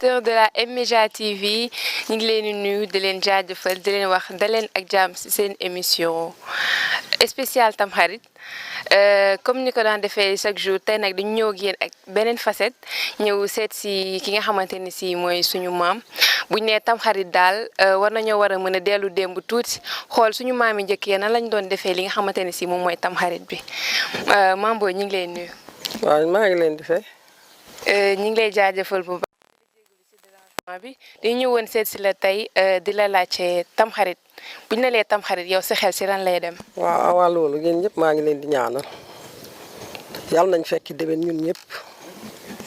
téléspectateurs de la M-Média TV ñu ngi leen di nuyu di leen jaajëfal di leen wax daleen ak jàmm ci seen émission spéciale Tamxarit comme ni ko daan defee chaque jour tey nag dañu ñëw ak yéen ak beneen facette ñëw seet si ki nga xamante ni si mooy suñu maam buñ nee Tamxarit daal war nañoo war a mën a dellu démb tuuti xool suñu maam yi njëkk yi nan lañ doon defee li nga xamante ni si moom mooy Tamxarit bi Mame Boye ñu ngi leen nuyu. waaw maa ngi leen di fay. ñu ngi lay jaajëfal bu baax bi di ñëwoon seet si la tey di la laajte Tamxarit buñ ne lee Tamxarit yow sa xel si lan lay dem. waaw loolu yéen ñëpp maa ngi leen di ñaanal yàlla nañ fekki déwén ñun ñëpp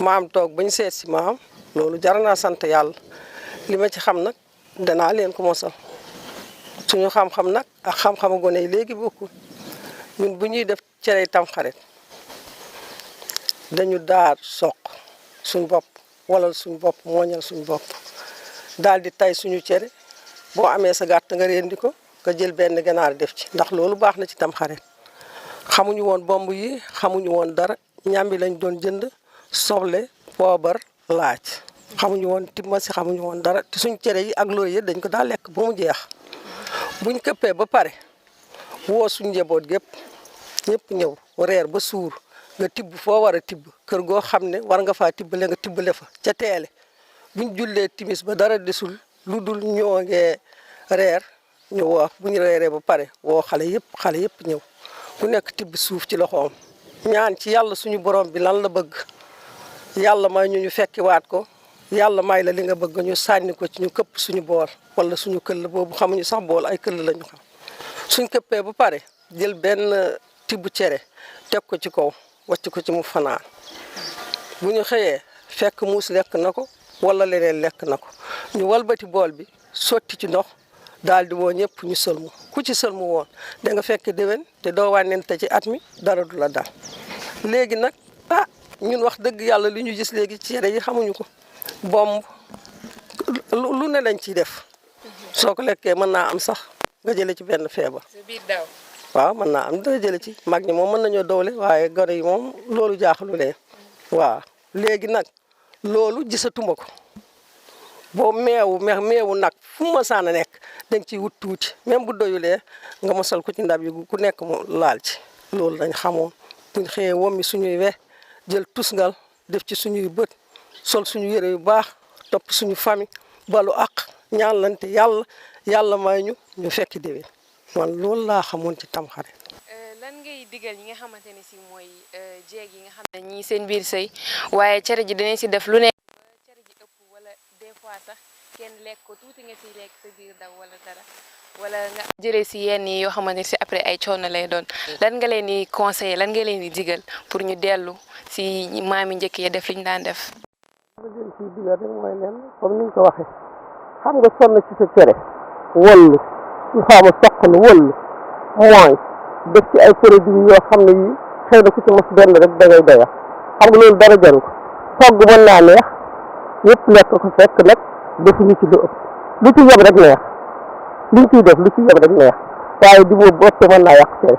maam toog bañ seet si maam loolu jar naa sant yàlla li ma ci xam nag danaa leen ko mosal suñu xam-xam nag ak xam-xamu gone yi léegi bokkul ñun bu ñuy def cere Tamxarit dañu daar soq suñ bopp wala suñ bopp mooñal suñ bopp daal di tay suñu cere boo amee sa gàtt nga rendi ko nga jël benn ganaar def ci ndax loolu baax na ci Tamxarit xamuñu woon bomb yi xamuñu woon dara ñambi lañ doon jënd soble poobar laaj xamuñu woon timmasi xamuñu woon dara te suñ cere yi ak loolu yëpp dañ ko daal lekk ba mu jeex buñ këppee ba pare woo suñ njaboot gépp ñëpp ñëw reer ba suur nga tibb foo war a tibb kër goo xam ne war nga faa tibbale nga tibbale fa ca teele buñ jullee timis ba dara desul lu dul ñoo ngee reer ñu woo bu ñu reeree ba pare woo xale yëpp ñëw ku nekk tibb suuf ci loxoom ñaan ci yàlla suñu borom bi lan la bëgg yàlla may ñu fekki waat ko yàlla may la li nga bëgg ñu sànni ko ci ñu këpp suñu bool wala suñu këll boobu xamuñu sax bool ay këll lañu xam suñ këppee ba pare jël benn tibb cere teg ko ci kaw wàcc ko ci mu fanaan bu ñu xëyee fekk muus lekk na ko wala leneen lekk na ko ñu walbati bool bi sotti ci ndox daal di woo ñëpp ñu sëlmu ku ci sëlmu woon da nga fekk déwén te doo wànnente ci at mi dara du la dal léegi nag ñun wax dëgg yàlla li ñu gis léegi cere yi xamuñu ko bomb lu ne lañ ciy def soo ko lekkee mën naa am sax nga jële ci benn feebar waaw mën naa am dara jële ci mag ñi moom mën nañoo dowle waaye gone yi moom loolu jaaxalu leen waaw léegi nag loolu gisatuma ko boo meewu nag fu mu mësaan a nekk danga ciy wut tuuti même bu doyulee nga mosal ko ci ndab yi ku nekk mu laal ci loolu dañ xamoon buñ xëyee wommi suñuy we jël tusngal def ci suñuy bët sol suñu yére yu baax topp suñu famille balu ak ñaanlante yàlla may ñu fekki déwén man loolu laa xamoon ci Tamxarit. lan ngay digal ñi nga xamante ne si mooy jeeg yi nga xam ne ñii seen biir sëy waaye cere ji dinañ si def lu ne cere ji ëpp wala des fois sax kenn lekk ko tuuti nga siy lekk sa biir daw wala dara wala nga jëlee si yenn yi yoo xamante ne si après ay coono lay doon lan nga leen di conseiller lan nga leen di digal pour ñu dellu si maam yi njëkk yi def li ñu daan def. li leen ciy digal rek mooy leen comme ni ñu ko waxee xam nga sonn ci sa cere wollu su xaama soqalu wollu mooy def ci ay produits yoo xam ne yi xëy na ku ci mos benn rek dangay doya xam nga loolu dara jaru ko togg mën naa neex yëpp lekk ko fekk nag defuñu ci lu ëpp lu ci yem rek neex liñ ciy def lu ci yem rek neex waaye di boobu bu ëppee mën naa yàq cere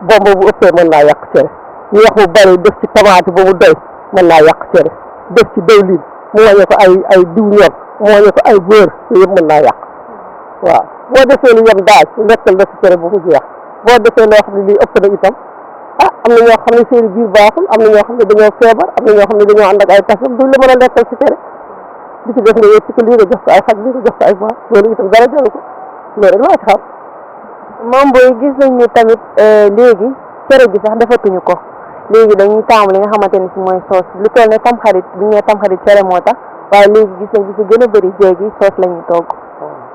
bomb bu ëppee mën naa yàq cere ñeex bu bari def ci tamaate ba mu doy mën naa yàq cere def ci diwlin mu wàññi ko ay diw ñor mu wàññi ko ay beurre yooyu yëpp mën naa yàq waaw boo defee lu yem daal lekkal def cere ba mu jeex boo defee loo xam ne lii ëpp na itam am na ñoo xam ne seen biir baaxul am na ñoo xam ne dañoo feebar am na ñoo xam ne dañoo ànd ak ay tasam duñ la mën a lekkal ci cere di ci def nga yëpp ko lii nga jox ko ay xaj lii nga jox ko ay bois loolu itam dara jaru ko loolu rek laa ci xam. Mame Boye gis nañ ni tamit léegi cere ji sax defatuñu ko léegi dañuy taamu li nga xamante ni si mooy soos lu toll ne Tamxarit bu ñu nee Tamxarit cere moo tax waaye léegi gis nañ li si gën a bëri jéegi soos la ñuy togg.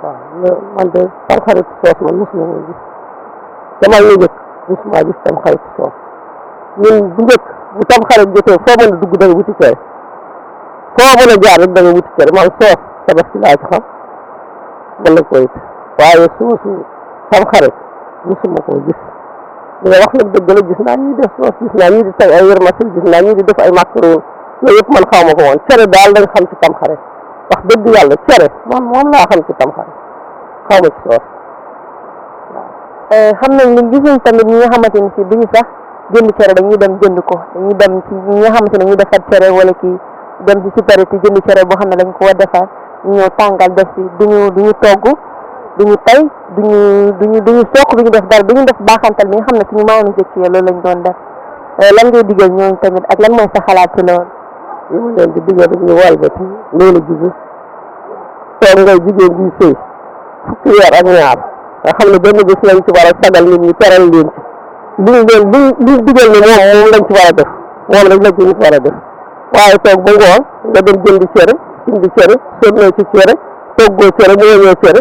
waaw man de Tamxarit soos man mosuma ko gis damaa ñu njëkk mosuma gis Tamxarit soos ñun bu njëkk bu Tamxarit jotee foo mën a dugg da nga wuti cere foo mën a jaar rek da nga wuti cere man soos tabaski laa ci xam wala koy waaye soosu Tamxarit mosuma koo gis li nga wax nag dëgg la gis naa ñuy def soos gis naa ñii di tey ay vermicelle gis naa ñii di def ay macaron yooyu yëpp man xaw ma ko woon cere daal dañ xam ci Tamxarit wax dëgg yàlla cere moom laa xam ci Tamxarit xaw ma ci soos waaw. xam nañ ni gis nañ tamit ñi nga xamante ni si duñu sax jënd cere dañuy dem jënd ko dañuy dem ci ñi nga xamante ne ñuy defar cere wala kii dem si supérité jënd cere boo xam ne dañ ko war defar ñu ñëw tàngal def si duñu togg duñu tay duñu soq duñu def dara duñu def baaxantal bi nga xam ne suñu maamu njëkk yi loolu lañ doon def lan ngay digal ñooñu tamit ak lan mooy sa xalaat ci loolu. li mu leen di digal rek ñu walbati loolu jigu toog ngay jigéen bi sëy fukki weer ak ñaar nga xam ne benn bés lañ ci war a sagal nit ñi teral leen ci liñ digal ni moom lañ ci war a def moom rek la ci nit war a def waaye toog ba ngoon nga dem jëndi cere indi cere sonnee ci cere toggoo cere mooñoo cere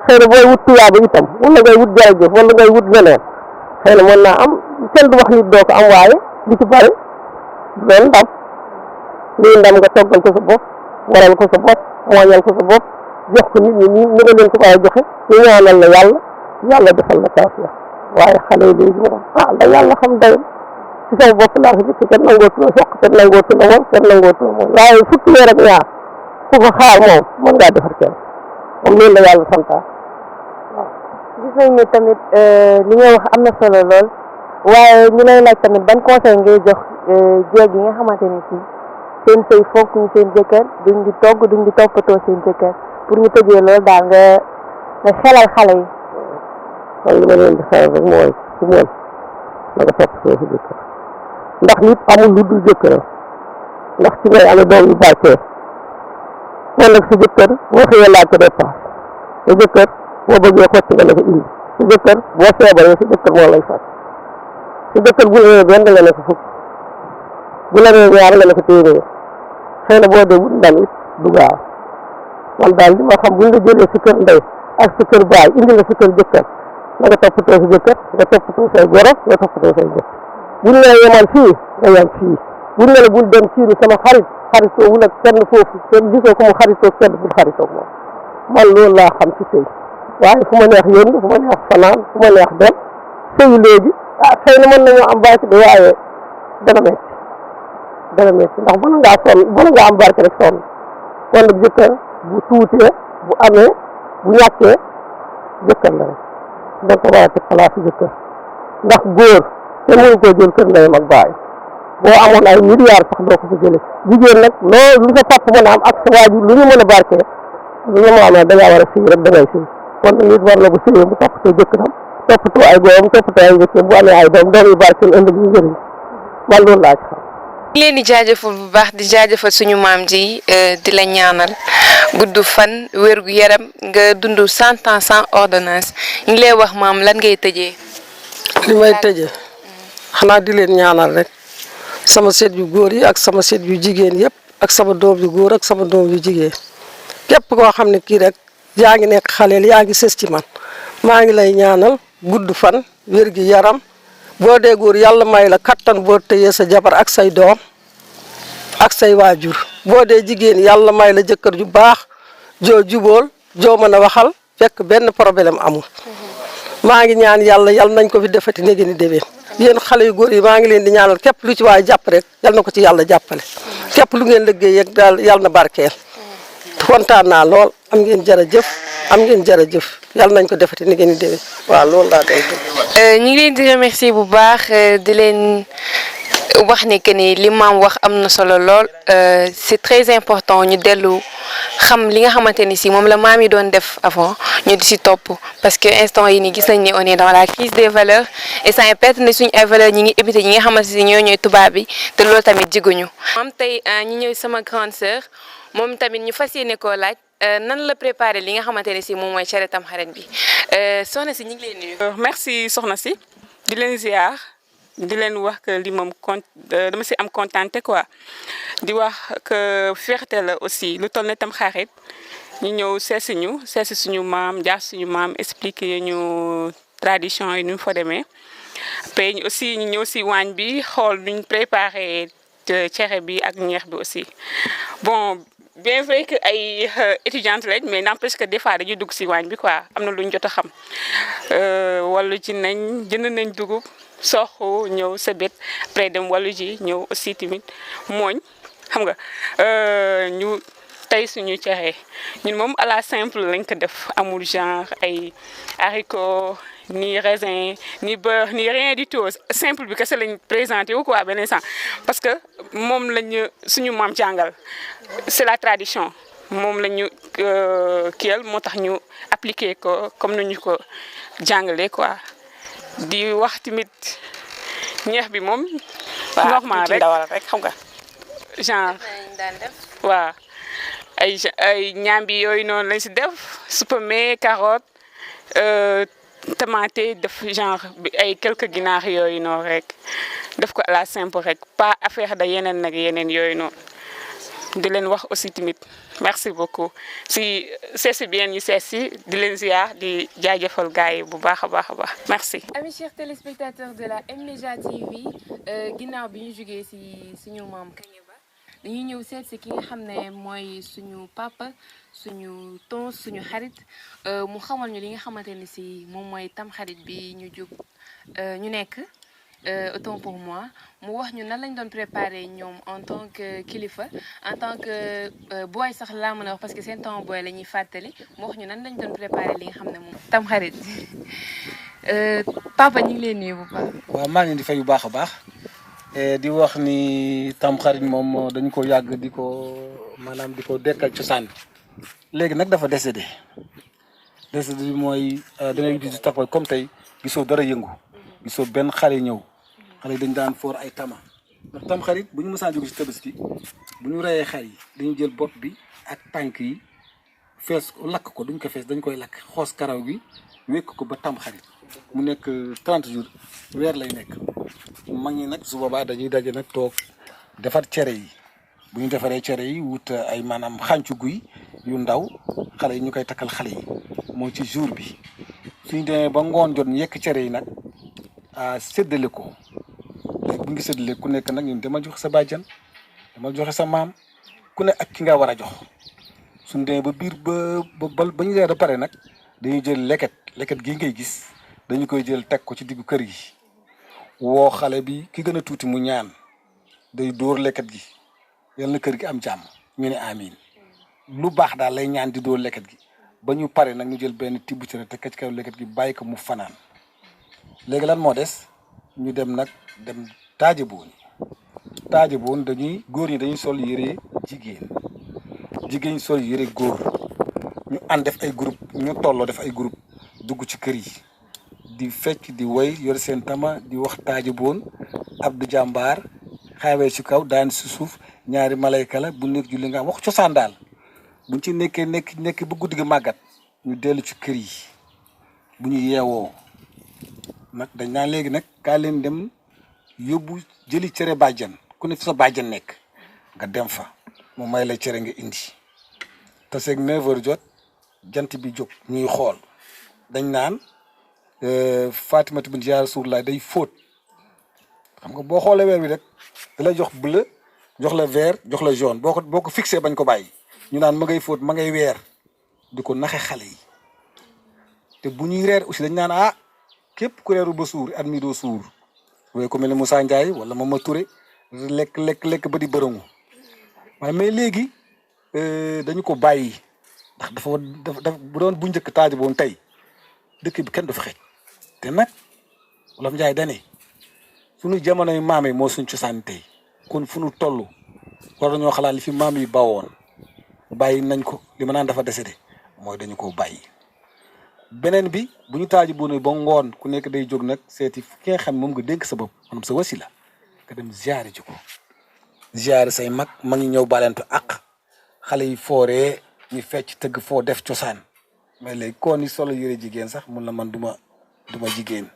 xëy na booy wut tuyaaba itam wala ngay wut jërëjëf wala ngay wut leneen xëy na mën naa am kenn du wax nit doo ko am waaye li ci bari doon ndam lii ndam nga toggal ko sa bopp waral ko sa bopp mooñal ko sa bopp jox ko nit ñi ni nga leen ko war a joxe ñu ñaanal la yàlla defal la tawfiq waaye xale yi léegi moom la yàlla xam day ci sama bopp laa ko jëkk kenn nangootu la soq kenn nangootu la moom kenn nangootu la moom waaye fukki weer ak ñaar ku ko xaar moom mën ngaa defar kenn moom loolu la yàlla santaa waaw. gis nañ ne tamit li nga wax am na solo lool waaye ñu lay laaj tamit ban conseil ngay jox jeeg yi nga xamante ni si seen sëy fonk ñu seen jëkkër duñ di togg duñ di toppatoo seen jëkkër pour ñu tëjee loolu daal nga xelal xale yi. kon li ma leen di xelal rek mooy su moom na nga toppatoo si jëkkër ndax nit amul lu dul jëkkëram ndax ci ngay amee doom yu barkee kon nag si jëkkër boo xëyee laaj ko dépense sa jëkkër boo bëggee xotti nga ne ko indi si jëkkër boo feebaree si jëkkër moo lay faj si jëkkër bu la nee benn nga ne ko fukk bu la nee ñaar nga ne ko téeméer xëy na boo dee wut ndam it du gaaw man daal li ma xam buñ la jëlee si kër ndey ak si kër baay indi la si kër jëkkër na nga toppatoo si jëkkër nga toppatoo say goro nga toppatoo say jëkkër buñ la yemal fii nga yem fii buñ la bul dem ci sama xaritoo wul ak kenn foofu kenn gisoo ko mu xaritoo kenn bul xaritoo moom man loolu laa xam ci sëy waaye fu ma neex yónni fu ma neex fanaan fu ma neex dem sëy léegi xëy na mën nañoo am barke de waaye dana metti ndax bala ngaa am barke rek sonn kon nag jëkkër bu tuutee bu amee bu ñàkkee jëkkër la rek da ko war a teg place jëkkër ndax góor te mënu koo jël kër ndeyam ak baay boo amoon ay milliards sax doo ko fa jëlee jigéen nag loolu lu sa papa mën a am ak sa waajur lu ñu mën a barkee lu ñu mën a da ngaa war a sëy rek da ngay sëy kon nag nit war na bu sëyee bu toppatoo jëkkëram toppatoo ay doom toppatoo ay njëkkee bu amee ay doom yu barkeel ëllëg yu njëriñ man loolu laa ci xam. ñu leen di jaajëfal bu baax di jaajëfal suñu maam ji di la ñaanal gudd fan wér gu yaram nga dund 100 ans sans ordonnance ñu ngi lay wax maam lan ngay tëjee. li may tëjee xanaa di leen ñaanal rek sama seet yu góor yi ak sama seet yu jigéen yëpp ak sama doom yu góor ak sama doom yu jigéen képp koo xam ne kii rek yaa ngi nekk xaleel yaa ngi sës ci man maa ngi lay ñaanal gudd fan wér gi yaram. boo dee góor yàlla may la kattan boo tëyee sa jabar ak say doom ak say waajur boo dee jigéen yàlla may la jëkkër ju baax joo jubool joo mën a waxal fekk benn problème amul maa ngi ñaan yàlla nañ ko fi defati néegi ni déwén yéen xale yu góor yi maa ngi leen di ñaanal képp lu ci waay jàpp rek yal na ko ci yàlla jàppale képp lu ngeen liggéey yeg daal yàlla na barkeel kontaan naa lool am ngeen jërëjëf yàlla nañ ko defati ni ngeen di déwén waaw loolu laa koy ñu ngi leen di remercier bu baax di leen wax ne que ni li maam wax am na solo lool c'est très important ñu dellu xam li nga xamante ni si moom la maam yi doon def avant ñu di si topp parce que instant yi nii gis nañ ni on est dans la crise des valeurs et ça impacte ne suñu ay valeurs ñi ngi éviter ñi nga xamante si ñooy tubaab bi te loolu tamit jiguñu. maam tey ñu ñëw sama grande sœur moom tamit ñu fas yéene koo laaj. nan la préparé li nga xamante ne si moom mooy cere Tamxarit bi soxna si ñu ngi leen nuyu. merci soxna si di leen ziar di leen wax que li moom dama si am contenté quoi di wax que fierté la aussi lu toll ne Tamxarit ñu ñëw seesi suñu maam jaar suñu maam expliquer ñu tradition yi nu mu fa demee après aussi ñu ñëw si waañ bi xool nuñ préparé cere bi ak ñeex bi aussi bon. bien vrai que ay étudiante lañ mais n'empêche que des fois dañuy dugg si waañ bi quoi am na lu ñu jot a xam wàllu ji nañ jënd nañ dugub soxu ñëw sebet après dem wàllu ji ñëw aussi tamit mooñ xam nga ñu tey suñu cere ñun moom à la simple lañ ko def amul genre ay haricots ni raisin ni beurre ni rien du tout simple bi kese lañ présenté wu quoi beneen sens parce que moom lañu suñu maam jàngal c'est la tradition moom lañu kiyal moo tax ñu appliquer ko comme ni ñu ko jàngalee quoi di wax tamit ñeex bi moom. normal rek xam nga genre waaw ay ñaambi yooyu noonu lañ si def supame carotte tomate def genre ay quelques ginaar yooyu noonu rek def ko à la simple rek pas affaire da yeneen nag yeneen yooyu noonu di leen wax aussi tamit merci beaucoup si seesi bien ñu seesi di leen ziar di jaajëfal gars yi bu baax a baax a baax merci. Amis chers téléspectateurs de la M-Media TV ginnaaw bi ñu jógee si suñu maam Kañeba dañuy ñëw seet si ki nga xam ne mooy suñu papa suñu tons suñu xarit mu xamal ñu li nga xamante ni si moom mooy tamxarit bi ñu jóg ñu nekk autant pour moi mu wax ñu nan lañ doon préparer ñoom en tant que kilifa en tant que booy sax laa mën a wax parce que seen temps booy la ñuy fàttali mu wax ñu nan lañ doon préparer li nga xam ne moom tamxarit papa ñu ngi leen nuyu bu baax. waaw maa ngi di fay bu baax a baax di wax ni tamxarit moom dañu ko yàgg di ko maanaam di ko dekkal cosaan léegi nag dafa décédé bi mooy da ngay gis taxaw comme tey gisoo dara yëngu gisoo benn xale ñëw xale dañ daan foor ay tama ndax tamxarit bu ñu mësaan jóge si Tabaski bu ñu reyee xar yi dañu jël bopp bi ak tànk yi fees lakk ko duñ ko fees dañ koy lakk xoos karaw gi wékk ko ba tamxarit mu nekk 30 jours weer lay nekk mag ñi nag su boobaa dañuy daje nag toog defar cere yi bu ñu defaree cere yi wut ay maanaam xàncu guy yu ndaw xale yi ñu koy takkal xale yi moo ci jour bi suñu demee ba ngoon jot ñu yekk cere yi nag séddale ko léegi bu ngi séddale ku nekk nag ñun dama joxe sa bàjjan dama joxe sa maam ku ne ak ki nga war a jox suñu demee ba biir ba ñu dee ba pare nag dañuy jël leket gii ngay gis dañu koy jël teg ko ci diggu kër gi woo xale bi ki gën a tuuti mu ñaan day dóor leket gi yal na kër gi am jàmm ñu ne amiin lu baax daal lay ñaan di dóor leket gi ba ñu pare nag ñu jël benn tibb ci te ci kaw leket gi bàyyi ko mu fanaan léegi lan moo des ñu dem taaje boon dañuy góor ñi dañuy sol yére jigéen sol yére góor ñu ànd def ay groupe ñu tolloo def ay groupe dugg ci kër yi di fecc di woy yor seen tama di wax taaje boon Abdou Jàmbaar xaawee ci kaw daan si suuf ñaari malayka la bu nekk julli nga wax cosaan daal buñ ci nekk ba guddi gi màggat ñu dellu ci kër yi bu ñu yeewoo nag dañ naan léegi nag kaa leen dem yóbbu jëli cere bàjjan ku ne fi sa bàjjan nekk nga dem fa mu may la cere nga indi te seeg 9h jot jant bi jóg ñuy xool dañ naan Fatimatu bint yaa Rasulullah day fóot xam nga boo xoolee weer wi rek da lay jox bleu jox la vert jox la jaune boo ko fixé bañ ko bàyyi ñu naan ma ngay fóot ma ngay weer di ko naxe xale yi te bu ñuy reer aussi dañ naan képp ku reeru ba suur at mi doo suur waaye ku mel ne Moussa Ndiaye wala Mama Touré lekk ba di bërëngu waaye mais léegi dañu ko bàyyi ndax dafa bu doon bu njëkk taaje boon tey dëkk bi kenn du fa xëj te nag Wolof Njaay dane suñu jamonoy maam yi moo suñ cosaan tey kon fu nu toll war nañoo xalaat li fi maam yi bawoon bàyyi nañ ko li ma naan dafa décédé mooy dañu koo bàyyi. beneen bi bu ñu taaji boone ba ngoon ku nekk day jóg nag seeti ki nga xam moom nga dénk sa bopp maanaam sa wasila nga dem ziare ji ko ziare say mag ngi ñëw balantu ak xale yi fooree ñu fecc tëgg foo def cosaan mais léegi koo ni solo yëre jigéen sax mun la man duma jigéen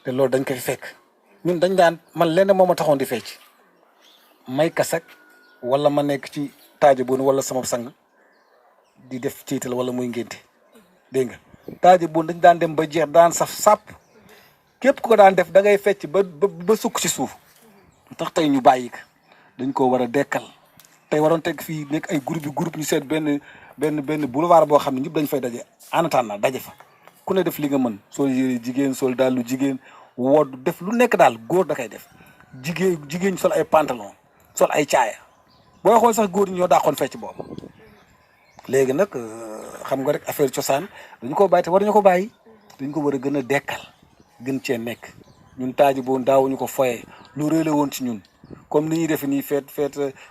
te loolu dañ koy fekk ñun dañ daan man lenn moo ma taxoon di fecc may kasak wala ma nekk ci taaji boone wala sama sang di def ciital wala muy ngénte dégg nga taaje boon dañ daan dem ba jeex daan saf sàpp képp ku ko daan def da ngay fecc ba sukk ci suuf tax tey ñu bàyyi ko dañ ko war a dekkal tey waroon teg fii nekk ay groupe ñu seet benn boulevard boo xam ne ñëpp dañ fay daje en attendant daje fa ku ne def li nga mën sol yére jigéen sol dàllu jigéen wodd def lu nekk daal góor da koy def jigéen sol ay pantalon sol ay caaya booy xool sax góor ñi ñoo daaxoon fecc boobu léegi nag xam nga rek affaire cosaan dañu ko bàyyi te war ñu ko bàyyi dañ ko war a gën a dekkal gën cee nekk ñun taaji boon daawuñu ko foyee lu rëy la woon ci ñun comme ni ñuy def nii fête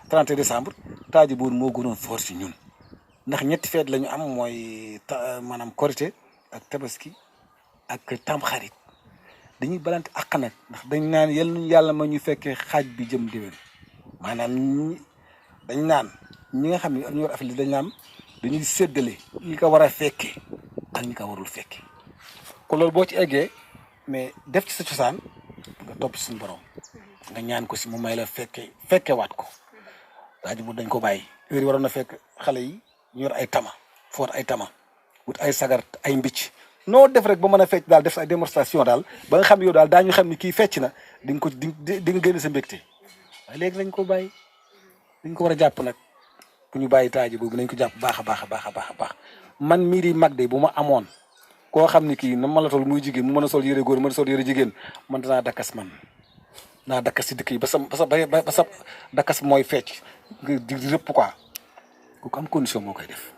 30 décembre taaji boon moo gënoon fort ci ñun ndax ñetti fête la ñu am mooy maanaam korité ak tabaski ak tamxarit dañuy balante ak nag ndax dañ naan yàlla ma ñu fekkee xaaj bi jëm déwén maanaam dañ naan ñi nga xam ne ñu war affaire dañ naan dañuy séddale ñi ko war a fekkee ak ñi ko warul fekkee kon loolu boo ci eggee mais def ci sa cosaan nga topp ci suñu borom nga ñaan ko si mu may la fekkewaat ko taaji bu dañ ko bàyyi heure yi waroon na fekk xale yi ñu yor ay tama foot ay tama wut ay sagar ay mbicc noo def rek ba mën a fecc daal def ay démonstration daal ba nga xam yow daal daañu xam ni kii fecc na di nga ko di nga génn sa mbégte waaye léegi nañ ko bàyyi dañ ko war a jàpp nag bu ñu bàyyi taaji boobu nañ ko jàpp baax a baax a baax a baax a baax man mii di mag de bu ma amoon koo xam ni kii na ma la toll muy jigéen mu mën a sol yëre góor mën a sol yëre jigéen man danaa dakkas naa dakkas si dëkk yi ba sa dakkas mooy fecc di rëpp quoi ku am condition moo koy def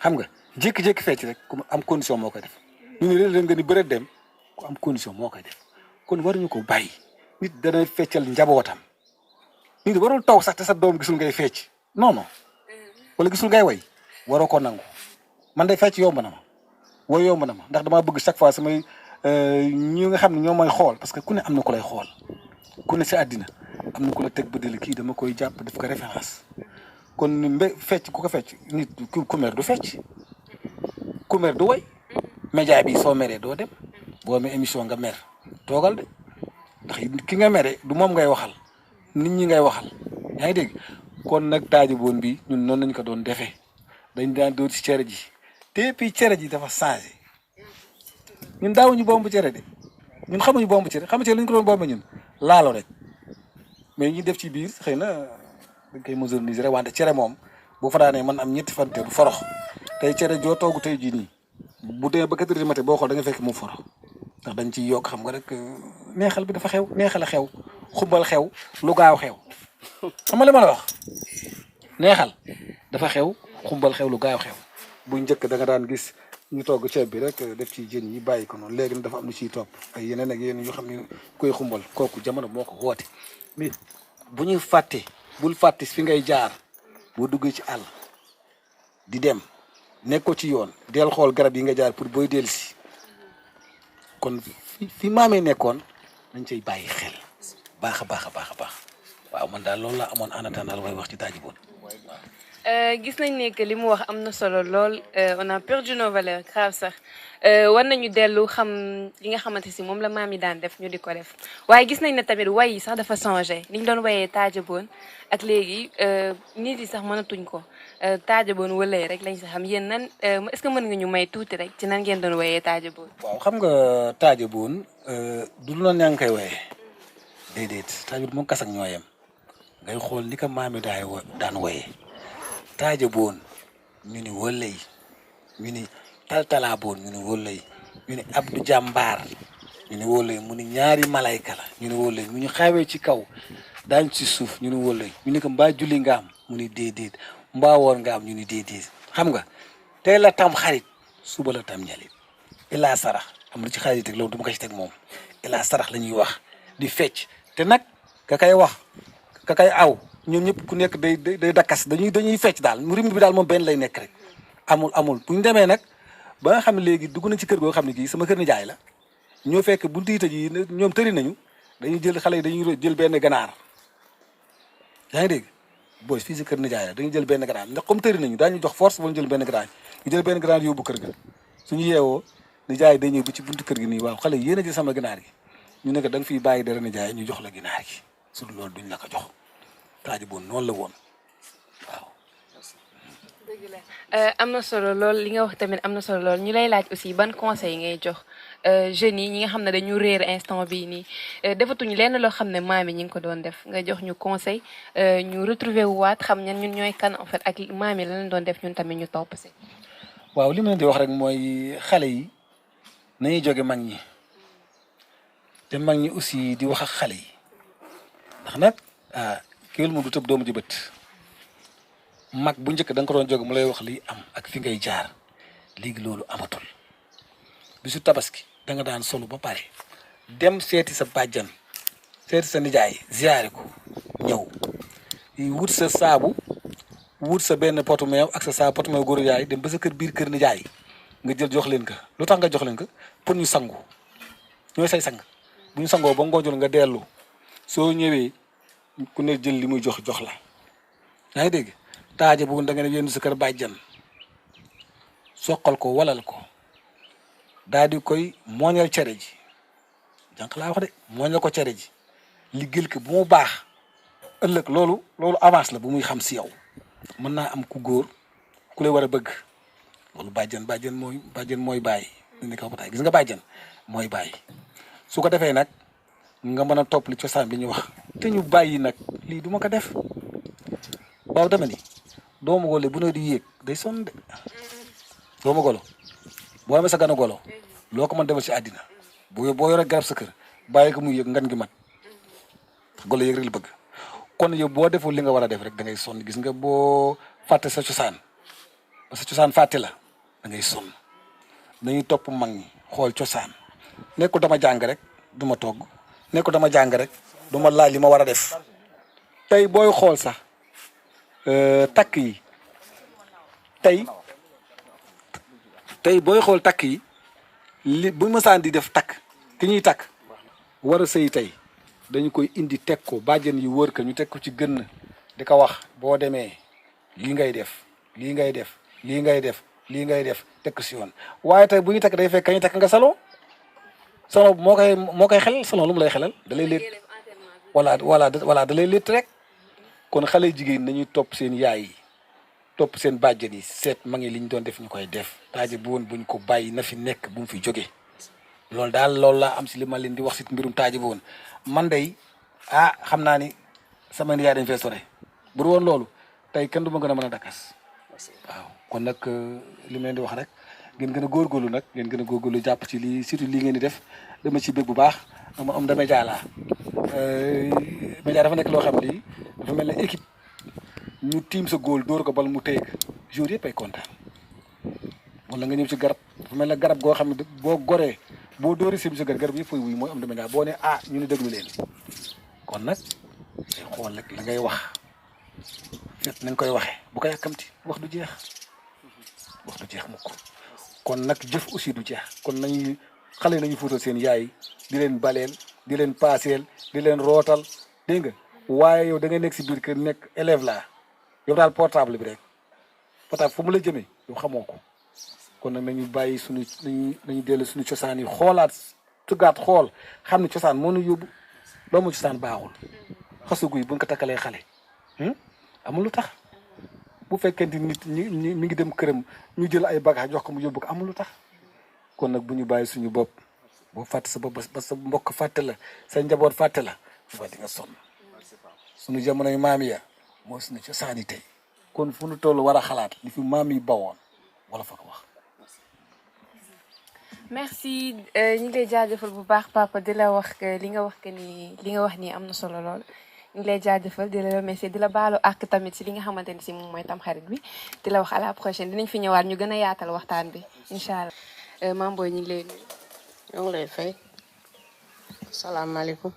xam nga jékki-jékki fecc rek ku am condition moo koy def ñu ne leen nga ni bëre dem ku am condition moo koy def kon waruñu ko bàyyi nit dana feccal njabootam nit warul taw sax te sa doom gisul ngay fecc non wala gisul ngay way waroo ko nangu man day fecc yomb na ma way yomb na ma ndax damaa bëgg chaque fois samay ñi nga xam ne ñoo may xool parce que ku ne am na ku lay xool ku ne si àddina am na ku la teg ba dëll kii dama koy jàpp def ko référence kon fecc ku ko fecc nit ku mer du fecc ku mer du way média bi soo meree doo dem boo amee émission nga mer toogal de ndax ki nga mere du moom ngay waxal nit ñi ngay waxal yaa ngi dégg kon nag taaji boon bi ñun noonu lañ ko doon defee dañ daan doon ci cere ji te puis cere ji dafa changé ñun daawuñu bomb cere de ñun xamuñu bomb cere xam nga cere lu ñu ko doon bombe ñun laalo rek mais ñu def ci biir xëy na dañ koy moderniser rek wante cere moom boo fa daanee man am ñetti fan te du forox tey cere joo toogu tey jii nii bu dee ba 4 heures du matin boo xool da nga fekk mu forox ndax dañ ciy yokk xam nga rek neexal bi dafa xew neexal a xew xumbal xew lu gaaw xew xam nga li ma la wax neexal dafa xew xumbal xew lu gaaw xew bu njëkk da nga daan gis ñu togg ceeb bi rek def ci jën yi bàyyi ko noonu léegi dafa am lu ciy topp ay yeneen ak yeneen yoo xam ne koy xumbal kooku jamono moo ko woote mais bu ñuy bul fàtte fi ngay jaar boo duggee ci àll di dem nekkoo ci yoon del xool garab yi nga jaar pour booy dellu si kon fi maamee nekkoon dañ cay bàyyi xel baax a baax a baax a baax waaw man daal loolu laa amoon en attendant way wax ci taaji boon gis nañ ne que li mu wax am na solo lool on a perdu nos valeurs grave sax war nañu dellu xam li nga xamante si moom la maam yi daan def ñu di ko def waaye gis nañ ne tamit way yi sax dafa changé ni ñu doon wayee taaja boon ak léegi nit yi sax mënatuñ ko taaja boon wala rek lañ sax xam yéen nan est-ce que mën nga ñu may tuuti rek ci nan ngeen doon wayee taaja boon. waaw xam nga taaja boon du la ne nga koy wayee déedéet taaja boon moom kas ak ñoo yem ngay xool li ko maam yi daan wayee. taaja boon ñu ni wëllay ñu ni taltalaa boon ñu ni wëllay ñu ni abdu jàmbaar ñu ni wëllay mu ni ñaari malayka la ñu ni wëllay mu ñu xawee ci kaw daañ ci suuf ñu ni wëllay ñu ni ko mbaa julli nga am mu ni déedéet mbaa woor nga am ñu ni déedéet xam nga tey la tam xarit suba la tam ñalit ilaa sarax am na ci xarit teg loolu dama ko ci teg moom ilaa sarax la ñuy wax di fecc te nag ka kay wax ka kay aw ñoom ñëpp ku nekk day dakkas dañuy fecc daal rythme bi daal moom benn lay nekk rek amul bu ñu demee nag ba nga xam ne léegi dugg nañ ci kër goo xam ne gii sama kër nijaay la ñoo fekk buntu yi tëj yi ñoom tëri nañu dañuy jël xale yi dañuy jël benn ganaar yaa ngi dégg booy fii si kër nijaay la dañuy jël benn ganaar ndax comme tëri nañu daañu jox force ba ñu jël benn ganaar ñu jël benn ganaar yóbbu kër ga suñu yeewoo nijaay day ñëw bi ci buntu kër gi nii waaw xale yéen a jël sama ganaar gi ñu ne ko da nga fiy bàyyi dara nijaay ñu jox la ganaar gi su loolu duñ la ko jox taaji boon noonu la woon waaw. dëgg la am na solo lool li nga wax tamit am na solo lool ñu lay laaj aussi ban conseil ngay jox jeunes yi ñi nga xam ne dañu réer instant bii nii defatuñu lenn loo xam ne maam yi ñi ngi ko doon def nga jox ñu conseil ñu retrouver wu waat xam ñan ñun ñooy kan en fait ak maam yi la leen doon def ñun tamit ñu topp si. waaw li ma leen di wax rek mooy xale yi nañuy jóge mag ñi te mag ñi aussi di wax ak xale yi ndax nag kéwél moom du tëb doomu ji bët mag bu njëkk da nga ko doon jóg mu lay wax liy am ak fi ngay jaar léegi loolu amatul bisu tabaski da nga daan solu ba pare dem seeti sa bàjjan seeti sa nijaay ziyaare ko ñëw wut sa saabu wut sa benn potu meew ak sa saabu potu meew góor yaay dem ba sa kër biir kër nijaay nga jël jox leen ko lu tax nga jox leen ko pour ñu sangu ñooy say sang bu ñu sangoo ba ngoojul nga dellu soo ñëwee ku ne jël li muy jox la yaa ngi dégg taaje bu da nga ne yéen sa kër bàjjan soqal ko walal ko daal di koy mooñal cere ji jànq laa wax de mooñal ko cere ji liggéeyal ko bu mu baax ëllëg loolu avance la bu muy xam si yow mën naa am ku góor ku lay war a bëgg loolu bàjjan mooy bàyyi ni ko bataay gis nga bàjjan mooy bàyyi su ko defee nag nga mën a topp li cosaan bi ñu wax te ñu bàyyi nag lii du ma ko def waaw dama ni doomu golo bu ne di yéeg day sonn de doomu golo boo amee sa ganu golo loo ko mën defal ci àddina boo yore garab sa kër bàyyi ko muy yëg ngan gi mat golo yëg rek la bëgg kon yow boo deful li nga war a def rek da ngay sonn gis nga boo fàtte sa cosaan ba sa cosaan fàtte la da ngay sonn nañuy topp mag ñi xool cosaan nekkul dama jàng rek du ma togg nekkul dama jàng rek du ma laaj li ma war a def tey booy xool sax takk yi tey booy xool takk yi li bu mësaan di def takk ki ñuy takk war a sëy tey dañu koy indi teg ko bàjjen yi wër ko ñu teg ko ci gën di ko wax boo demee lii ngay def lii ngay def lii ngay def lii ngay def teg ko si yoon waaye tey bu ñu takk day fekk kañu takk nga salon moo koy xelal salon lu mu lay xelal da lay létt voilà da lay létt rek kon xale jigéen nañuy topp seen yaay yi topp seen bàjjen yi seet ma ngi li ñu doon def ñu koy def taaje bu woon buñ ko bàyyi na fi nekk bu mu fi jóge loolu laa am si li ma leen di wax si mbirum taaje bu woon man day xam naa ni sama yaay dañ fee sore bu dul woon loolu tey kenn du ma gën a mën a dakas waaw kon nag li ma leen di wax rek ngeen gën a góorgóorlu nag ngeen gën a góorgóorlu jàpp ci lii surtout lii ngeen di def dama ci bëgg bu baax am da média laa média dafa nekk loo xam ni dafa mel ne équipe ñu tiim sa góol dóor ko bal mu téye jour yëpp ay kontaan wala nga ñëw ci garab dafa mel ne garab goo xam ne boo goree boo dóori sim sa garab yëpp fay wuy mooy am da média boo ne ñu ne déglu leen kon nag day xool rek la ngay wax fépp nañ koy waxee bu ko yàkkamti wax du jeex mukk kon nag jëf aussi du jeex kon nañu xale nañu fóotal seen yaay di leen baleel di leen paaseel di leen rootal dégg nga waaye yow da ngay nekk si biir kër nekk élève laa yow daal portable bi rek portable fu mu la jëmee yow xamoo ko kon nag nañu bàyyi nañu dellu suñu cosaan yi xoolaat tuggaat xool xam ne cosaan moo ñu yóbbu doomu cosaan baaxul xasugu yi buñ ko takkalee xale amul lu tax bu fekkente nit mi ngi dem këram ñu jël ay bagage jox ko mu yóbbu ko amul lu tax kon nag bu ñu bàyyi suñu bopp boo fàtte sa bopp ba sa mbokk fàtte la sa njaboot fàtte la fa di nga sonn suñu jamonoy maam ya moo suñu cosaan yi tey kon fu ñu toll war a xalaat li fi maam yi bawoon wala fa ko wax. merci ñu ngi lay jaajëfal bu baax papa di la wax que li nga wax nii am na solo lool. ñu ngi lay jaajëfal di la remercier di la baalu ak tamit si li nga xamante ni si moom mooy tamxarit bi di la wax à la prochaine dinañ fi ñëwaat ñu gën a yaatal waxtaan bi incha allah. Mame Boye ñu ngi lay nuyu. ñu ngi lay fay salaamaaleykum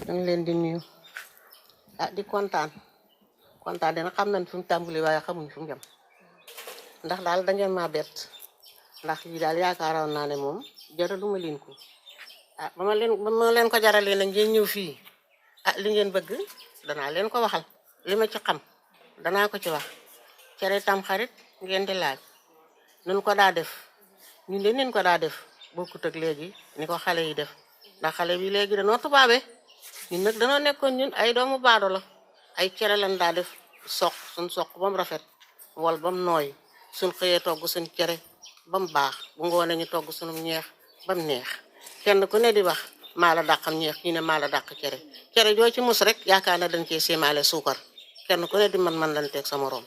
ñu ngi leen di nuyu di kontaan dina xam nañ fi mu tàmbali waaye xamuñ fi mu jëm ndax daal da ngeen maa bett ndax lii daal yaakaaroon naa ne moom jaraluma leen ko ba ma leen ko jaralee nag ngeen ñëw fii. li ngeen bëgg danaa leen ko waxal li ma ci xam danaa ko ci wax cere tamxarit ngeen di laaj nun ko daa def ñun de nin ko daa def bokkut ak léegi ni ko xale yi def ndax xale bi léegi danoo tubaabe ñun nag danoo nekkoon ñun ay doomu baado la ay cere lan daa def suñ soq ba mu rafet wol ba mu nooy suñ xëyee togg suñ cere ba mu baax bu ngoonee ñu togg sunum ñeex ba mu neex kenn ku ne di wax maa la dàqam ñeex ñu ne maa la dàq cere joo ci mus rek yaakaar na dañ cee séemaale suukar kenn ku ne di man lan teg sa morom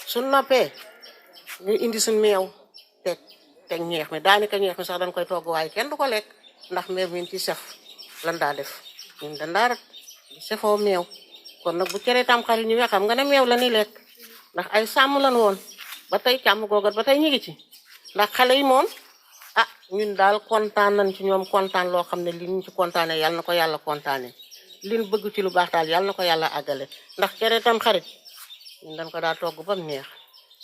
suñ noppee ñu indi suñ meew teg ñeex mi daanaka ñeex mi sax dañ koy togg waaye kenn du ko lekk ndax meew mi ci sef lan daa def ñun dañ daa rat di sefoo meew kon nag bu cere tamxarit ñu xam nga ne meew la ni lekk ndax ay sàmm lan woon ba tey càmm googat ba tey ñu ngi ci ndax xale yi moom ah ñun daal kontaan nañ ci ñoom kontaan loo xam ne li ñu ci kontaanee yàlla na ko yàlla kontaanee liñ bëgg ci lu baax daal yàlla na ko yàlla àggale ndax cere tam xarit ñun dañ ko daa togg ba mu neex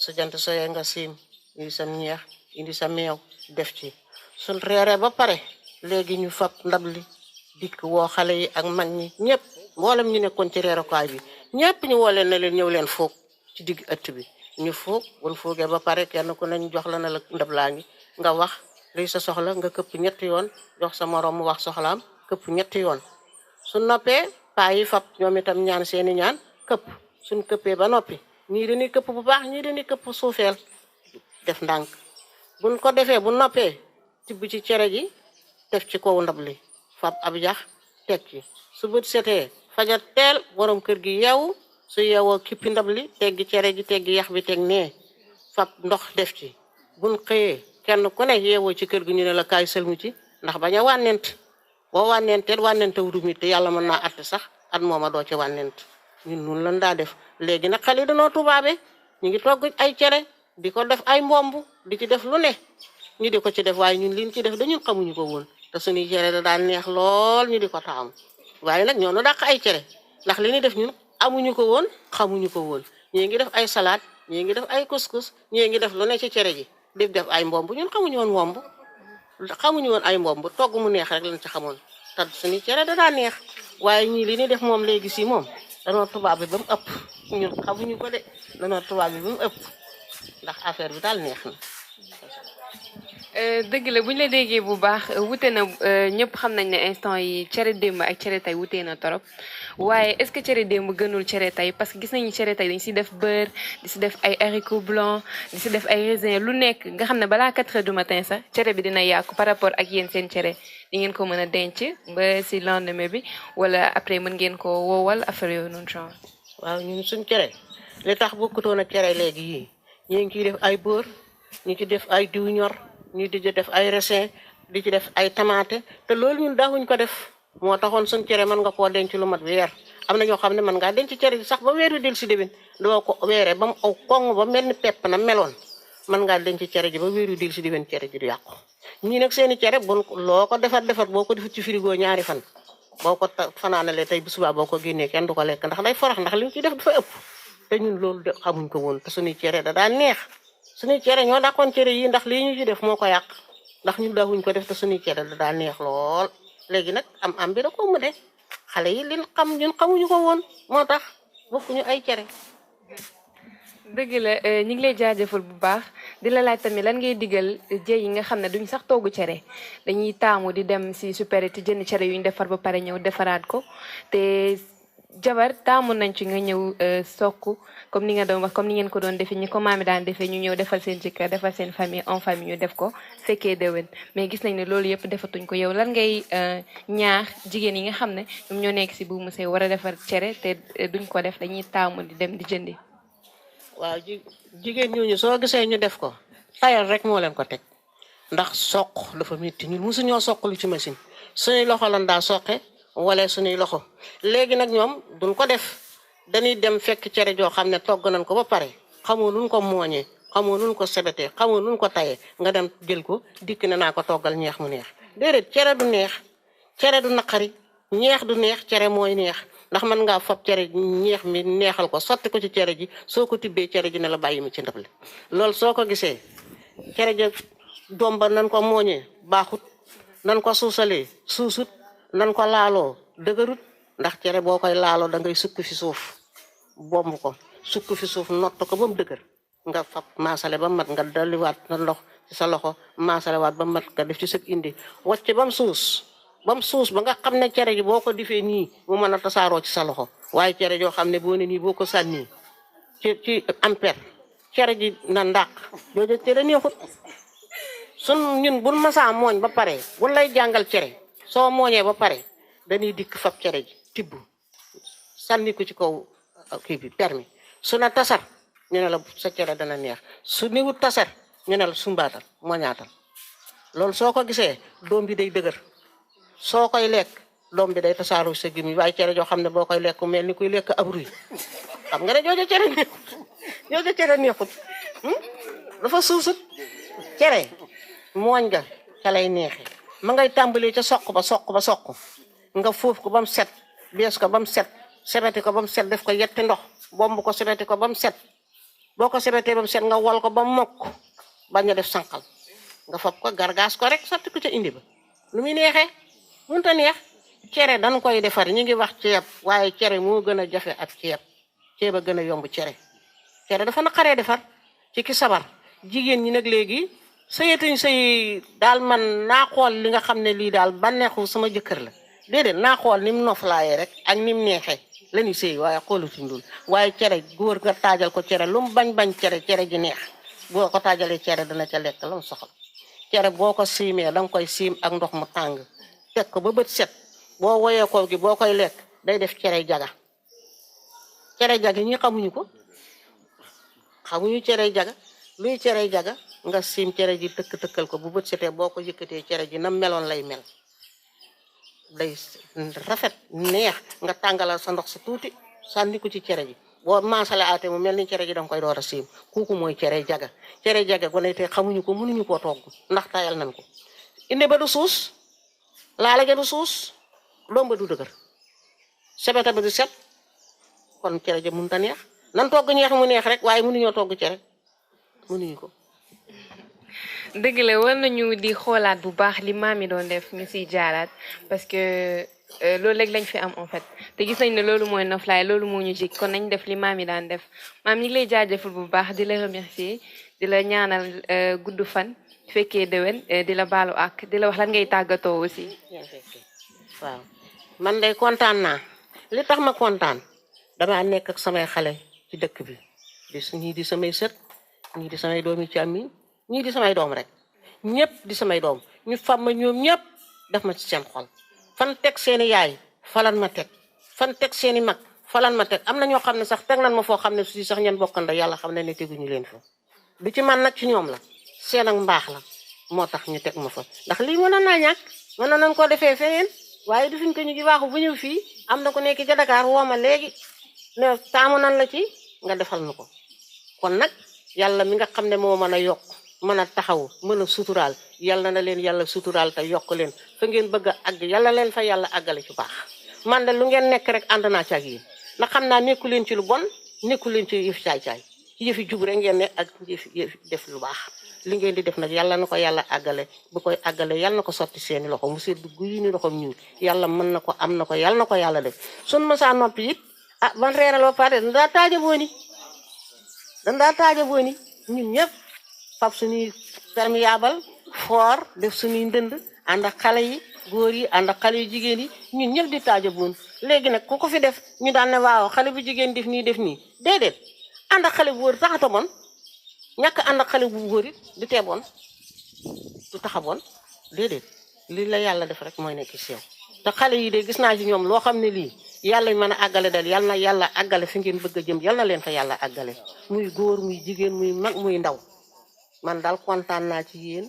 su jant soyee nga siim indi sa ñeex indi sa meew def ci suñ reeree ba pare léegi ñu fab ndab li dikk woo xale yi ak mag ñi ñëpp mboolem ñu nekkoon ci reerukaay bi ñëpp ñu woo leen ne leen ñëw leen foog ci digg ëtt bi ñu foog buñ foogee ba pare kenn ku ne ñu jox la na la ndab laa ngi nga wax luy sa soxla nga këpp ñetti yoon jox sa moroom mu wax soxlaam këpp ñetti yoon su noppee paa yi fab ñoom itam ñaan seeni ñaan këpp suñ këppee ba noppi ñii dañuy këpp bu baax ñii dañuy këpp suufeel def ndànk buñ ko defee bu noppee tibb ci cere ji def ci kaw ndab li fab ab yax teg ci su bët setee fajar teel borom kër gi yeewu su yeewoo kippi ndab li teggi cere ji teggi yax bi teg nee fab ndox def ci buñ xëyee kenn ku ne yeewoo ci kër gi ñu ne la kaay sëlmu ci ndax bañ a wànnent boo wànnenteel wànnente wurumit te yàlla mën naa att sax at mooma doo ci wànnent ñun nun lan daa def léegi nag xale yi dañoo tubaabe ñu ngi togg ay cere di ko def ay mbomb di ci def lu ne ñu di ko ci def waaye ñun liñ ci def dañun xamuñu ko woon te suñuy cere da daan neex lool ñu di ko taamu waaye nag ñoo nu dàq ay cere ndax li ñuy def ñun amuñu ko woon xamuñu ko woon ñii ngi def ay salade ñii ngi def ay couscous ñii ngi def lu ne ci cere ji di def ay mbomb ñun xamuñu woon mbomb xamuñu woon ay mbomb togg mu neex rek lañ ci xamoon te suñuy cere da daan neex waaye ñii li ñuy def moom léegi si moom danoo tubaab bi ba mu ëpp ñun xamuñu ko de danoo tubaab bi ba mu ëpp ndax affaire bi daal neex na. dëgg la bu ñu la déggee bu baax wute na ñëpp xam nañ ne instant yi cere démb ak cere tey wutee na torop waaye est-ce que cere démb gënul cere tey parce que gis nañu cere tey dañ si def beurre di si def ay haricots blancs di si def ay raisin lu nekk nga xam ne balaa 4 heures du matin sax cere bi dina yàqu par rapport ak yéen seen cere di ngeen ko mën a denc ba si lendemain bi wala après mën ngeen ko woowal affaire yooyu noonu genre. waaw ñun suñ cere li tax bokkutoon ak cere léegi yii ñu ngi ciy def ay beurre ñu ci def ay diw ñor ñu di def ay raisin di ci def ay tomate te loolu ñun daawuñ ko def moo taxoon suñ cere mën nga koo denc lu mat weer am na ñoo xam ne mën ngaa denc cere ji sax ba weer wi del si déwén doo ko weeree ba mu aw koŋ ba mel ni pepp na meloon mën ngaa denc cere ji ba weer wi del si déwén cere ji du yàqu ñii nag seeni cere bon loo ko defar boo ko defut ci frigo ñaari fan boo ko fanaanalee tey bu subaa boo ko génnee kenn du ko lekk ndax day forox ndax li ñu ciy def dafa ëpp te ñun loolu de xamuñ ko woon te suñuy cere da daan neex suñuy cere ñoo dàqoon cere yi ndax lii ñu ci def moo ko yàq ndax ñun daawuñ ko def te suñuy cere da daan neex lool léegi nag am bi da ko mu de xale yi liñ xam ñun xamuñu ko woon moo tax bokkuñu ay cere. dëgg la ñu ngi lay jaajëfal bu baax di la laaj tamit lan ngay digal jéy yi nga xam ne duñ sax togg cere dañuy taamu di dem si supérette jënd cere yu ñu defar ba pare ñëw defaraat ko te jabar taamu nañ ci nga ñëw sokk comme ni nga doon wax comme ni ngeen ko doon defee ñi ko maami daan defee ñu ñëw defal seen jëkkër defal seen famille en famille ñu def ko fekkee déwén mais gis nañ ne loolu yëpp defatuñ ko yow lan ngay ñaax jigéen yi nga xam ne ñoom ñoo nekk si buumu sëy war a defar cere te duñ ko def dañuy taamu di dem di jëndi. waaw jigéen ñooñu soo gisee ñu def ko tayal rek moo leen ko teg ndax soq dafa métti ñun mosuñoo soq lu ci machine suñuy loxo lan daa soqe wala suñuy loxo léegi nag ñoom duñ ko def dañuy dem fekk cere joo xam ne togg nañ ko ba pare xamoo nuñ ko mooñee xamoo nuñ ko sebetee xamoo nuñ ko tayee nga dem jël ko dikk ne naa ko toggal ñeex mu neex déedéet cere du neex cere du naqari ñeex du neex cere mooy neex ndax mën ngaa fab cere ñeex mi neexal ko sotti ko ci cere ji soo ko tibbee cere ji ne la bàyyi mi ci ndab li loolu soo ko gisee cere ja doom ba nan ko mooñee baaxut nan ko suusalee suusut nan ko laaloo dëgërut ndax cere boo koy laaloo da ngay sukk fi suuf bomb ko sukk fi suuf nott ko ba mu dëgër nga fab maasale ba mat nga dolliwaat na ndox ci sa loxo maasale waat ba mat nga def ci sa indi wacc ba mu suus ba nga xam ne cere ji boo ko defee nii mu mën a tasaaroo ci sa loxo waaye cere joo xam ne boo ne nii boo ko sànnii ci ampère cere ji na ndàq jooju cere neexut sun ñun buñ masaa mooñ ba pare buñ lay jàngal cere soo mooñee ba pare dañuy dikk fab cere ji tibb sànni ko ci kaw kii bi permis su na tasar ñu ne la sa cere dana neex su niwut tasar ñu ne la sumbaatal mooñaatal loolu soo ko gisee doom bi day dëgër soo koy lekk doom bi day tasaaroo sa gémmiñ waaye cere joo xam ne boo koy lekk mel ni kuy lekk ab ruy xam nga ne jooju cere neexut dafa suusut cere mooñ nga ca lay neexee ma ngay tàmbalee ca soq ba nga foofu ko ba mu set bees ko ba mu set sebeti ko ba mu set def ko yetti ndox bomb ko sebeti ko ba mu set boo ko sebetee ba mu set nga wol ko ba mu mokk bañ a def sànqal nga fab ko gargaas ko rek sotti ko ca indi ba lu muy neexee mënut a neex cere dañ koy defar ñu ngi wax ceeb waaye cere moo gën a jafe ak ceeb a gën a yomb cere dafa naqaree defar ci ki sabar jigéen ñi nag léegi sëyatuñ sëy daal man naa xool li nga xam ne lii daal bànneexu sama jëkkër la déedéet naa xool ni mu noflaayee rek ak ni mu neexee la ñuy sëy waaye xoolatuñ loolu waaye cere góor nga taajal ko cere lu mu bañ cere ji neex boo ko taajalee cere dana ca lekk la mu soxla cere boo ko siimee danga koy siim ak ndox mu tàng teg ko ba bët set boo woyee ko gi boo koy lekk day def cere jaga ñi xamuñu ko xamuñu cere jaga luy cere jaga nga siim cere ji tëkkal ko bu bët setee boo ko yëkkatee cere ji na meloon lay mel day rafet neex nga tàngalal sa ndox sa tuuti sànni ko ci cere ji boo maasale aate mu mel ni cere ji danga koy door a siim kooku mooy cere jaga gone te xamuñu ko mënuñu koo togg ndax tayal nañ ko inde ba du suus laala ja du suus doom ba du dëgër sebeta ba du set kon cere ja mënut a neex nan togg ñeex mu neex rek waaye mënuñoo togg cere mënuñu ko dëgg la war nañu di xoolaat bu baax li maam yi doon def ñu siy jaaraat parce que loolu rek lañ fi am en fait te gis nañ ne loolu mooy noflaay loolu moo ñu jig kon nañ def li maam yi daan def maam ñi ngi lay jaajëfal bu baax di la remercier di la ñaanal gudd fan fekkee déwén di la baalu ak di la wax lan ngay tàggatoo aussi. waaw man day kontaan naa li tax ma kontaan damaa nekk ak samay xale ci dëkk bi ñii di samay sët ñii di samay doomi càmmiñ ñii di samay doom rek ñëpp di samay doom ñu fam ma ñoom ñëpp def ma ci seen xol fan teg seeni yaay falan ma teg fan teg seeni mag falan ma teg am na ñoo xam ne sax teg nan ma foo xam ne si sax ñeen bokkanda yàlla xam ne teguñu leen fa du ci man nag ci ñoom la seen ak mbaax la moo tax ñu teg ma fa ndax lii mënoon naa ñàkk mënoon nañ koo defee feneen waaye dufuñ ko ñu ngi waaxu bu ñëw fii am na ko nekk ca Dakar woo ma léegi ne taamu nan la ci nga defal nu ko kon nag yàlla mi nga xam ne moo mën a yokk mën a taxaw mën a suturaal yàlla na leen yàlla suturaal te yokk leen fa ngeen bëgg a àgg yàlla leen fa yàlla àggale ci baax man de lu ngeen nekk rek ànd naa ci ak yéen ndax xam naa nekku leen ci lu bon nekku leen ci yëf caay-caay ci yëfi jub rek ngeen ne ak yëf def lu baax li ngeen di def nag yàlla na ko yàlla àggale bu koy àggale yàlla na ko sotti seeni loxo mu sedd guy ni loxom ñuul yàlla mën na ko am na ko yàlla na ko yàlla def sun ma saa noppi it ban reeral ba pare dañ daa taaja booni ñun ñëpp fab suñuy perméable foor def suñuy ndënd ànd ak xale yi góor yi ànd ak xale yu jigéen yi ñun ñëpp di taaja boon léegi nag ku ko fi def ñu daan ne waaw xale bu jigéen def nii déedéet ànd ak xale bu góor taxata bon ñàkk ànd ak xale bu góor it du tee bon du taxa bon déedéet lii la yàlla def rek mooy nekk ci yow te xale yi de gis naa ci ñoom loo xam ne lii yàlla mën a àggale dal yàlla na yàlla àggale fi ngeen bëgg a jëm yàlla na leen fa yàlla àggale muy góor muy jigéen muy mag muy ndaw man daal kontaan naa ci yéen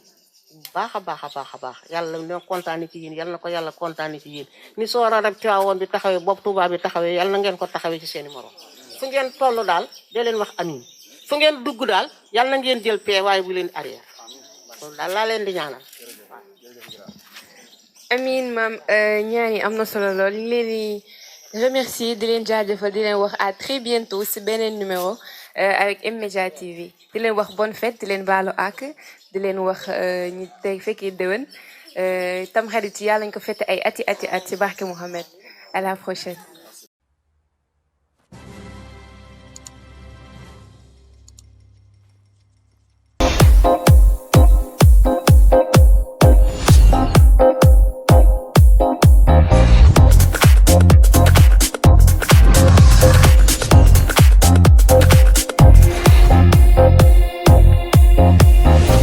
baax a baax yàlla na kontaan ci yéen yàlla na ko yàlla kontaan ci yéen ni soora rek Tiwaawoon bi taxawee bopp Tuubaa bi taxawee yàlla na ngeen ko taxawee ci seeni morom fu ngeen toll daal dee leen wax amiin fu ngeen dugg daal yàlla na ngeen jël pee waaye bu leen arrière loolu daal laa leen di ñaanal. amiin maam ñaan yi am na solo lool ñu leen di remercier di leen jaajëfal di leen wax à très bientôt si beneen numéro avec M-Media TV di leen wax bonne fête di leen baalu ak di leen wax ñu tey fekkee déwén Tamxarit yàlla ñu ko fête ay ati ci barke Mouhamed à la prochaine.